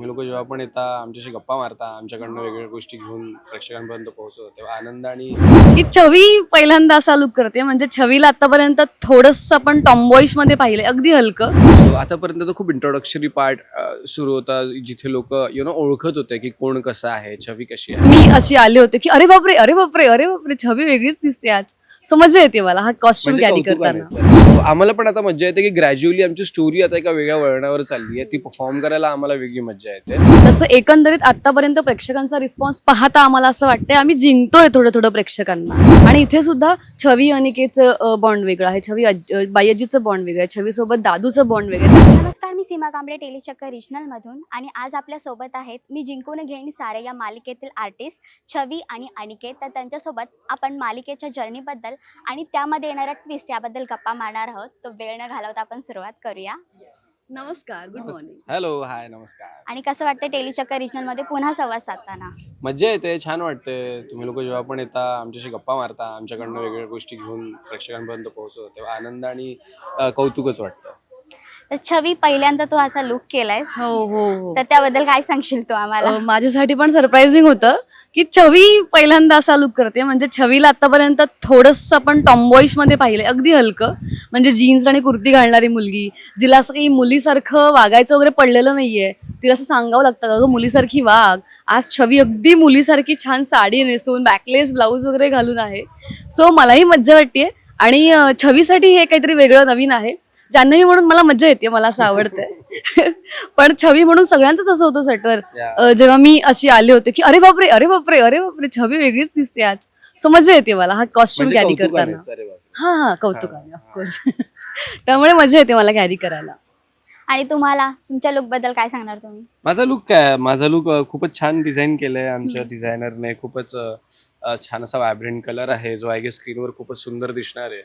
तुम्ही लोक जेव्हा पण येता आमच्याशी गप्पा मारता, आमच्याकडनं वेगवेगळ्या गोष्टी घेऊन प्रेक्षकांपर्यंत पोहोचवतो, तेव्हा आनंद आणि ही छवी पहिल्यांदा असा लुक करते. म्हणजे छवीला आतापर्यंत थोडंसं आपण टॉमबॉईश मध्ये पाहिलंय, अगदी हलकं. So, आतापर्यंत तर खूप इंट्रोडक्शरी पार्ट सुरू होता, जिथे लोक ओळखत होते की कोण कसं आहे, छवी कशी आहे. मी अशी आले होते की अरे बापरे, अरे बापरे, अरे बापरे, छवी वेगळीच दिसते आज. सो मजा येते मला हा कॉस्ट्युम म्हणजे कॅरी कौतुकाने. करताना. So, आम्हाला पण आता मजा येते की ग्रॅज्युअली आमची स्टोरी आता एका वेगळ्या वळणावर चालली आहे. ती परफॉर्म करायला आम्हाला वेगळी मजा येते. तसं एकंदरीत आतापर्यंत प्रेक्षकांचा रिस्पॉन्स पाहता आम्हाला असं वाटतंय आम्ही जिंकतोय थोडं थोडं प्रेक्षकांना. आणि इथे सुद्धा छवी अनिकेतचं बॉन्ड वेगळं आहे, छवी बाय्याजीचं बॉन्ड वेगळं आहे, छवी सोबत दादूचं बॉन्ड वेगळं आहे. नमस्कार, मी सीमा कांबळे टेलीचक्कर रिजनलमधून आणि आज आपल्या सोबत आहेत मी जिंकून घेईन सारे या मालिकेतील आर्टिस्ट छवी आणि अनिकेत. तर त्यांच्यासोबत आपण मालिकेच्या जर्नीबद्दल आणि त्यामध्ये येणाऱ्या ट्विस्ट याबद्दल गप्पा मारणार आहोत. तो वेळ न घालवता आपण सुरुवात करूया. नमस्कार, गुड मॉर्निंग. हॅलो, हाय, नमस्कार. आणि कसं वाटतं टेलीचक्कर रिजनलमध्ये पुन्हा संवाद साधताना? मजा येते, छान वाटते. तुम्ही लोक जेव्हा पण येता आमच्याशी गप्पा मारता, आमच्याकडनं वेगवेगळ्या गोष्टी घेऊन प्रेक्षकांपर्यंत पोहोचवतो, तेव्हा आनंद आणि कौतुकच वाटतं. तर छवी, पहिल्यांदा तू असा लुक केलायस, हो हो हो. तर त्याबद्दल काय सांगशील तू आम्हाला? माझ्यासाठी पण सरप्राइझिंग होतं की छवी पहिल्यांदा असा लुक करते. म्हणजे छवीला आतापर्यंत थोडंसं आपण टॉमबॉईश मध्ये पाहिलंय, अगदी हलकं. म्हणजे जीन्स आणि कुर्ती घालणारी मुलगी, जिला असं काही मुलीसारखं वागायचं वगैरे पडलेलं नाहीये. तिला असं सांगावं लागतं का मुलीसारखी वाग. आज छवी अगदी मुलीसारखी छान साडी नेसून बॅकलेस ब्लाऊज वगैरे घालून आहे. सो मलाही मज्जा वाटते आणि छवीसाठी हे काहीतरी वेगळं नवीन आहे. जान्हवी म्हणून मला मज्जा येते, मला असं आवडतंय. पण छवी म्हणून सगळ्यांचंच असं होतं सटर, जेव्हा मी अशी आले होते की अरे बापरे, अरे बापरे, अरे बापरे, छवी वेगळीच दिसते आज. सो मजा येते मला हा कॉस्ट्युम म्हणजे कॅरी कौतुकानेच, करताना. अरे बापरे. हा कौतुकाने ऑफकोर्स. त्यामुळे मजा येते मला कॅरी करायला. आणि तुम्हाला तुमच्या लुक बद्दल काय सांगणार तुम्ही? माझा लुक खूपच छान डिझाईन केलंय आमच्या डिझायनरने. खूपच छान असा व्हायब्रंट कलर आहे, जो आय गेस स्क्रीनवर खूपच सुंदर दिसणार आहे.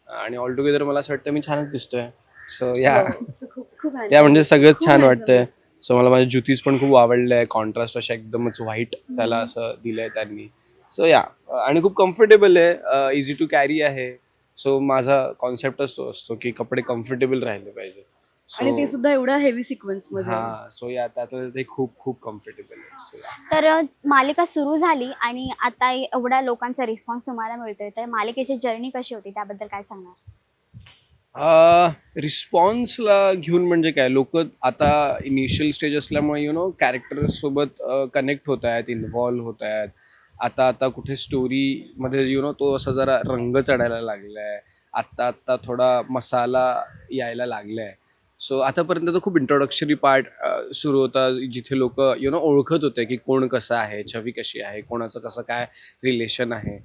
आणि ऑल टुगेदर मला असं वाटतं मी छानच दिसतोय. सो या म्हणजे सगळंच छान वाटतंय. सो मला माझे जुतीज पण खूप आवडले. कॉन्ट्रास्ट अशा एकदमच व्हाईट त्याला असं दिलंय त्यांनी. सो आणि खूप कम्फर्टेबल आहे, इझी टू कॅरी आहे. सो माझा कॉन्सेप्टच तो असतो की कपडे कम्फर्टेबल राहिले पाहिजे. आणि ते सुद्धा एवढ्या हेवी सिक्वेन्स मध्ये. हा, सो त्यातलं ते खूप खूप कम्फर्टेबल आहे. तर मालिका सुरू झाली आणि आता एवढ्या लोकांचा रिस्पॉन्स तुम्हाला मिळतोय, तर मालिकेची जर्नी कशी होती त्याबद्दल काय सांगणार? रिस्पॉन्सला घेऊन म्हणजे काय, लोक आता इनिशियल स्टेज असल्यामुळे कॅरेक्टर सोबत कनेक्ट होत आहेत, इन्व्हॉल्व्ह होत आहेत. आता आता कुठे स्टोरीमध्ये तो असा जरा रंग चढायला लागलाय. आत्ता थोडा मसाला यायला लागलाय. सो आतापर्यंत तर खूप इंट्रोडक्शरी पार्ट सुरू होता, जिथे लोक ओळखत होते की कोण कसं आहे, छवी कशी आहे, कोणाचं कसं काय रिलेशन आहे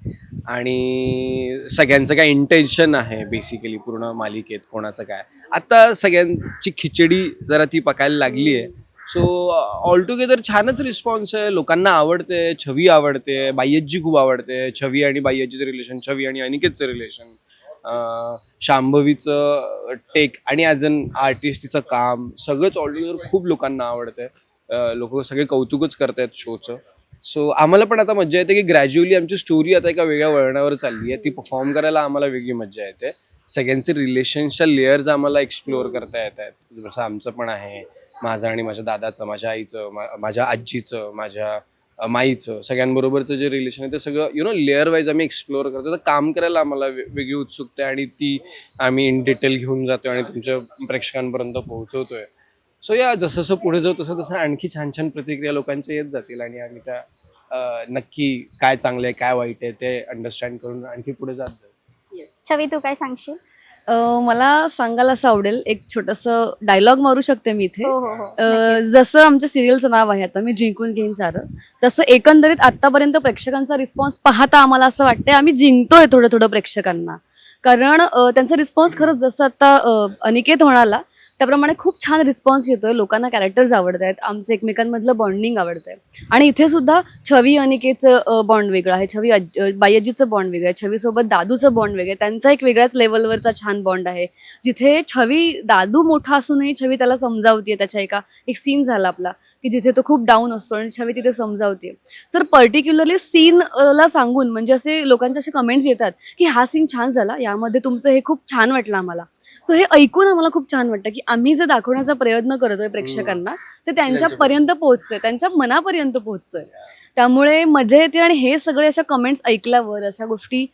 आणि सगळ्यांचं काय इंटेन्शन आहे बेसिकली पूर्ण मालिकेत कोणाचं काय. आता सगळ्यांची खिचडी जरा ती पकायला लागली आहे. सो ऑल टुगेदर छानच रिस्पॉन्स आहे, लोकांना आवडते. छवी आवडते, बाय्याजी खूप आवडते. छवी आणि बाय्याजीचं रिलेशन, छवी आणि अनिकेतचं रिलेशन, शांभवीचं टेक आणि ॲज अन आर्टिस्ट तिचं काम, सगळंच ऑलटुगेदर खूप लोकांना आवडतंय. लोक सगळे कौतुकच करतायत शोचं. सो आम्हाला पण आता मजा येते की ग्रॅज्युअली आमची स्टोरी आता एका वेगळ्या वळणावर चालली आहे. ती परफॉर्म करायला आम्हाला वेगळी मजा येते. सगळ्यांचे रिलेशन्सच्या लेयर्स आम्हाला एक्सप्लोअर करता येत आहेत. जसं आमचं पण आहे, माझं आणि माझ्या दादाचं, माझ्या आईचं, माझ्या आजीचं, माझ्या माईचं, सगळ्यांबरोबरचं जे रिलेशन आहे ते सगळं लेअर वाईज आम्ही एक्सप्लोअर करतो. तर काम करायला आम्हाला वेगळी उत्सुकता आहे आणि ती आम्ही इन डिटेल घेऊन जातोय आणि तुमच्या प्रेक्षकांपर्यंत पोहोचवतोय. सो जसं जसं पुढे जाऊ तसं तसं आणखी छान छान प्रतिक्रिया लोकांच्या येत जातील आणि आम्ही त्या नक्की काय चांगलं आहे काय वाईट आहे ते अंडरस्टँड करून आणखी पुढे जात जाऊ. छवी, तू काय सांगशील? मला सांगायला असं आवडेल, एक छोटंसं डायलॉग मारू शकते मी इथे. हो हो हो. जसं आमच्या सिरियलचं नाव आहे आता मी जिंकून घेईन सारं, तसं एकंदरीत आतापर्यंत प्रेक्षकांचा रिस्पॉन्स पाहता आम्हाला असं वाटतंय आम्ही जिंकतोय थोडं थोडं प्रेक्षकांना. कारण त्यांचा रिस्पॉन्स खरंच जसं आता अनिकेत म्हणाला त्याप्रमाणे खूप छान रिस्पॉन्स येतोय. लोकांना कॅरेक्टर्स आवडत आहेत, आमचं एकमेकांमधलं बॉन्डिंग आवडतंय. आणि इथे सुद्धा छवी अनिकेतचं बॉन्ड वेगळं आहे, छवी बाय्याजीचं बॉन्ड वेगळं आहे, छवी सोबत दादूचं बॉन्ड वेगळं आहे. त्यांचा एक वेगळ्याच लेवलवरचा छान बॉन्ड आहे, जिथे छवी दादू मोठा असूनही छवी त्याला समजावतीये. त्याच्या एक सीन झाला आपला की जिथे तो खूप डाऊन असतो आणि छवी तिथे समजावते. सर पर्टिक्युलरली सीनला सांगून म्हणजे असे लोकांचे असे कमेंट्स येतात की हा सीन छान झाला, यामध्ये तुमचं हे खूप छान वाटलं आम्हाला. सो हे ऐकून आम्हाला खूप छान वाटतं की आम्ही जे दाखवण्याचा प्रयत्न करतोय प्रेक्षकांना ते त्यांच्यापर्यंत पोहोचतोय, त्यांच्या मनापर्यंत पोहोचतोय. त्यामुळे मजा येते आणि हे सगळे अशा कमेंट्स ऐकल्यावर, अशा गोष्टी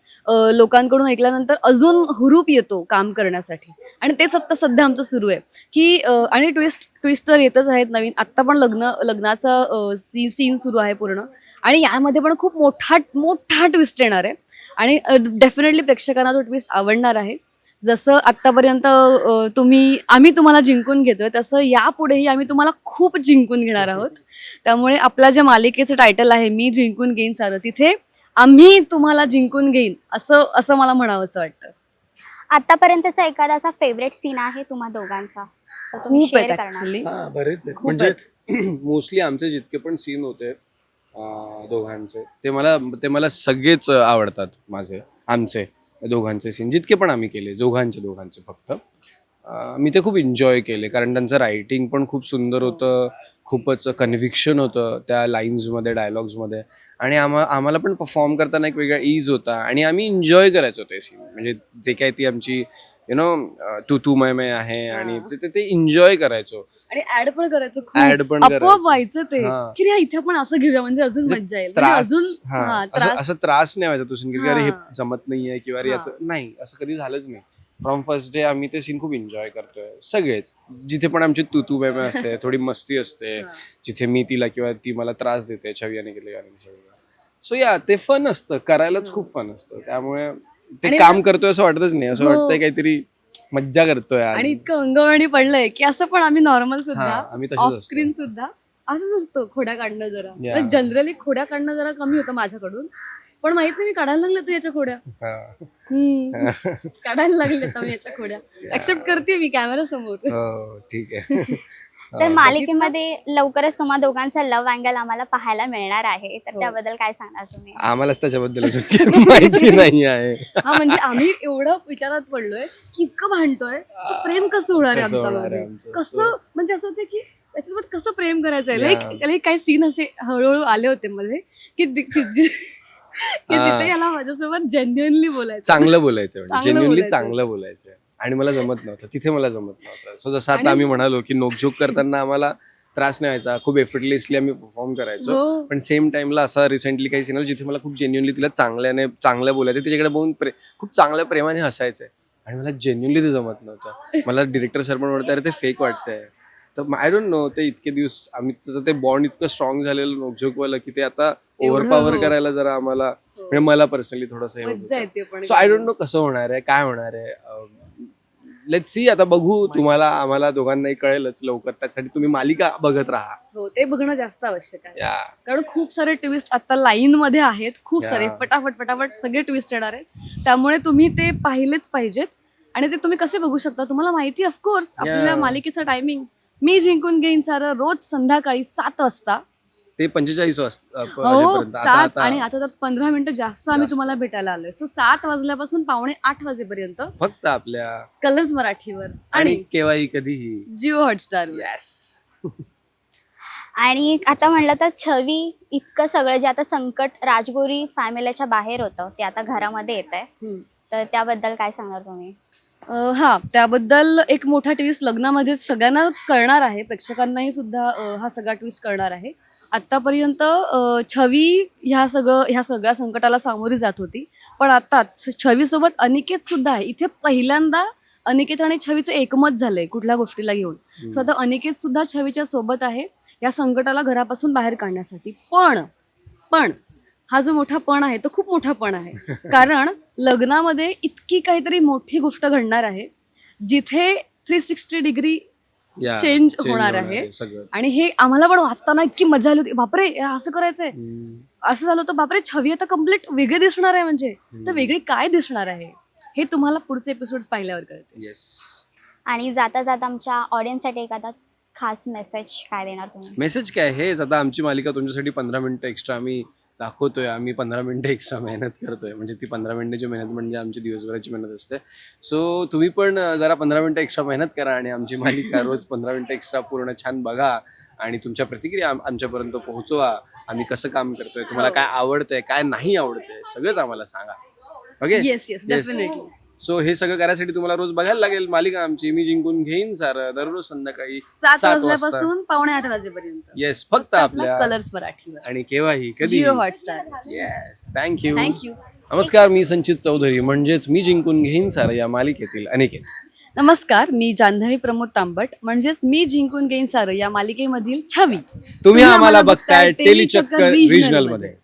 लोकांकडून ऐकल्यानंतर अजून हुरूप येतो काम करण्यासाठी. आणि तेच आता सध्या आमचं सुरू आहे की आणि ट्विस्ट तर येतच आहेत नवीन. आत्ता पण लग्नाचा सीन सुरू आहे पूर्ण आणि यामध्ये पण खूप मोठा ट्विस्ट येणार आहे आणि डेफिनेटली प्रेक्षकांना तो ट्विस्ट आवडणार आहे. जसं आत्तापर्यंत आम्ही तुम्हाला जिंकून घेतोय तसं यापुढेही आम्ही तुम्हाला खूप जिंकून घेणार आहोत. त्यामुळे आपल्या ज्या मालिकेचं टायटल आहे मी जिंकून घेईन सारं, तिथे आम्ही तुम्हाला जिंकून घेईन असं मला म्हणावंसं वाटतं. आतापर्यंतचा एखादा असा फेवरेट सीन आहे तुम्हा दोघांचा तर तुम्ही खूप आहेत share करणार? ऍक्च्युली. बरेच आहेत. खूप म्हणजे मोस्टली आमचे जितके पण सीन होते दोघांचे ते मला सगळेच आवडतात. आमचे दोघांचे सीन जितके पण आम्ही केले दोघांचे फक्त मी ते खूप एन्जॉय केले कारण त्यांचं रायटिंग पण खूप सुंदर होतं, खूपच कन्व्हिक्शन होतं त्या लाईन्समध्ये, डायलॉग्समध्ये आणि आम्हाला पण परफॉर्म करताना एक वेगळा ईज होता आणि आम्ही एन्जॉय करायचो ते सीन. म्हणजे जे काय ती आमची तू मै आहे आणि ते एन्जॉय करायचो आणि ऍड पण करायचं ऍड पण आपोआप करायचो. व्हायचं ते हा. की रे इथे पण असं घेऊया म्हणजे अजून मज्जा येईल, म्हणजे त्रास अजून हा, त्रास असं त्रास नाही व्हायचा तुझं की अरे हे हा. जमत नाहीये किंवा अरे हा. याचं नाही, असं कधी झालंच नाही. फ्रॉम फर्स्ट डे आम्ही ते सीन खूप एन्जॉय करतोय सगळेच. जिथे पण आमची तू मै असते, थोडी मस्ती असते, जिथे मी तिला किंवा ती मला त्रास देते, छवी आणि सो या ते फन असतं, करायलाच खूप फन असतं. त्यामुळे ते आणि काम करतोय असं वाटतच नाही, असं हो. वाटतंय काहीतरी मज्जा करतोय आज. आणि इतकं अंगवळणी पडलंय की असं पण आम्ही नॉर्मल सुद्धा हा, आम्ही तसेच ऑफ असतो. स्क्रीन सुद्धा असंच असतो. खोड्या काढणं जरा Yeah. जनरली खोड्या काढणं जरा कमी होतं माझ्याकडून, पण माहित नाही मी काढायला लागले तर याच्या खोड्या. काढायला लागले तर मी याच्या खोड्या ऍक्सेप्ट करते मी कॅमेरा समोर. हो, ठीक आहे. तर मालिकेमध्ये लवकरच तुम्हा दोघांचा लव्ह अँगल आम्हाला पाहायला मिळणार आहे तर हो. त्याबद्दल काय सांगणार तुम्ही? आम्हालाच त्याच्याबद्दल अजून काही माहिती नाही आहे. हा म्हणजे आम्ही एवढं विचारात पडलोय की इतकं भांडतोय तर प्रेम कसं होणार आहे कसं होणार आहे आमच्यामध्ये, आमचं? कसं म्हणजे असं होतं की त्याच्यासोबत कसं प्रेम करायचंय. Yeah. लाईक काही सीन असे हळूहळू आले होते मध्ये की तिथे याला माझ्यासोबत जेन्युअनली बोलायचं, चांगलं बोलायचं म्हणजे चांगलं जेन्युअनली बोलायचं. चांगलं बोलायचं आणि मला जमत नव्हतं तिथे, मला जमत नव्हतं. सो जसं आता आणि- आम्ही म्हणालो की नोकझोक करताना आम्हाला त्रास नाही व्हायचा, खूप एफर्टलेसली आम्ही परफॉर्म करायचो. हो. पण सेम टाइमला असा रिसेंटली काही सीन जिथे मला खूप जेन्युअनली तिला चांगलं बोलायचं, तिच्याकडे बघून खूप चांगल्या प्रेमाने हसायचंय आणि मला जेन्युअनली ते जमत नव्हतं. मला डिरेक्टर सर पण म्हणतात अरे ते फेक वाटतंय. तर आय डोंट नो, ते इतके दिवस आम्ही त्याचं ते बॉन्ड इतकं स्ट्रॉंग झालेलं नोकझोकवालं की ते आता ओव्हरपॉवर हो. करायला जरा आम्हाला म्हणजे मला पर्सनली थोडंसं हे मज्जा येते पण. सो आय डोंट नो कसं होणार आहे, काय होणार आहे. लेट्स सी, आता बघू. तुम्हाला आम्हाला दोघांनाही कळेलच लवकर. त्यासाठी तुम्ही मालिका बघत राहा. हो, ते बघणं जास्त आवश्यक आहे या कारण खूप सारे ट्विस्ट आता लाईन मध्ये आहेत, खूप Yeah. सारे फटाफट सगळे ट्विस्ट येणार आहेत. त्यामुळे तुम्ही ते पाहिलेच पाहिजेत आणि ते तुम्ही कसे बघू शकता तुम्हाला माहिती ऑफकोर्स आपल्या Yeah. मालिकेचं टायमिंग मी जिंकून घेईन सारं रोज संध्याकाळी 7 वाजता. ते 45 हो वाजेपर्यंत. 7 आणि आता तर 15 मिनिटं जास्त आम्ही जास्त. तुम्हाला भेटायला आलोय. सो 7 वाजल्यापासून 7:45 वाजेपर्यंत फक्त आपल्या कलर्स मराठीवर आणि आणि केव्हाही कधीही. जिओ हॉटस्टार. येस. आणि आता म्हणलं तर छवी इतकं सगळं जे आता संकट राजगोरी फॅमिलीच्या बाहेर होतं ते आता घरामध्ये येत आहे तर त्याबद्दल काय सांगणार तुम्ही? हा, त्याबद्दल एक मोठा ट्विस्ट लग्नामध्ये सगळ्यांना कळणार आहे, प्रेक्षकांनाही सुद्धा हा सगळा ट्विस्ट कळणार आहे. आतापर्यंत छवी ह्या सगळ्या संकटाला सामोरी जात होती, पण आता छवीसोबत अनिकेत सुद्धा आहे. इथे पहिल्यांदा अनिकेत आणि छवीचं एकमत झालंय कुठल्या गोष्टीला घेऊन. सो आता अनिकेत सुद्धा छवीच्या सोबत आहे या संकटाला घरापासून बाहेर काढण्यासाठी. पण हा जो मोठा पण आहे तो खूप मोठा पण आहे कारण लग्नामध्ये इतकी काहीतरी मोठी गोष्ट घडणार आहे जिथे 360 डिग्री चेंज होणार आहे. सगळं. आणि हे आम्हाला पण वाचताना इतकी मजा आली होती. बापरे हे असं करायचंय, असं झालं होतं. बापरे छवी आता कम्प्लीट वेगळी दिसणार आहे. म्हणजे तर वेगळी काय दिसणार आहे हे तुम्हाला पुढचे एपिसोड पाहिल्यावर कळते. येस. आणि जाता जाता आमच्या ऑडियन्ससाठी एखादा खास मेसेज काय देणार तुम्ही? मेसेज काय, हेच आता आमची मालिका तुमच्यासाठी 15 मिनिटं एक्स्ट्रा आम्ही दाखवतोय. आम्ही 15 मिनिटं एक्स्ट्रा मेहनत करतोय. म्हणजे ती 15 मिनिटाची मेहनत म्हणजे आमची दिवसभराची मेहनत असते. सो तुम्ही पण जरा 15 मिनिटं एक्स्ट्रा मेहनत करा आणि आमची मालिका रोज 15 मिनिटं एक्स्ट्रा पूर्ण छान बघा आणि तुमच्या प्रतिक्रिया आमच्यापर्यंत पोहोचवा. आम्ही कसं काम करतोय, तुम्हाला काय आवडतंय, काय नाही आवडतंय, सगळंच आम्हाला सांगा. ओके. Yes definitely. सो हे सगळं करायसाठी तुम्हाला रोज बघायला लागेल मालिका आमची मी जिंकून घेईन सारं दररोज संध्याकाळी 7 7 वाजता. वाजल्यापासून 7:45 वाजेपर्यंत येस फक्त आपल्या कलर्स मराठीवर आणि केव्हाही कधी Jio Hotstar. Yes thank you. Thank you. नमस्कार मी संचित चौधरी म्हणजेच मी जिंकून घेईन सारं या मालिकेतील अनिकेत. नमस्कार मी जान्हवी प्रमोद तांबट म्हणजेच मी जिंकून घेईन सारं या मालिकेमधील छवी. तुम्ही आम्हाला बघताय टेलीचक्कर रिजनल मध्ये.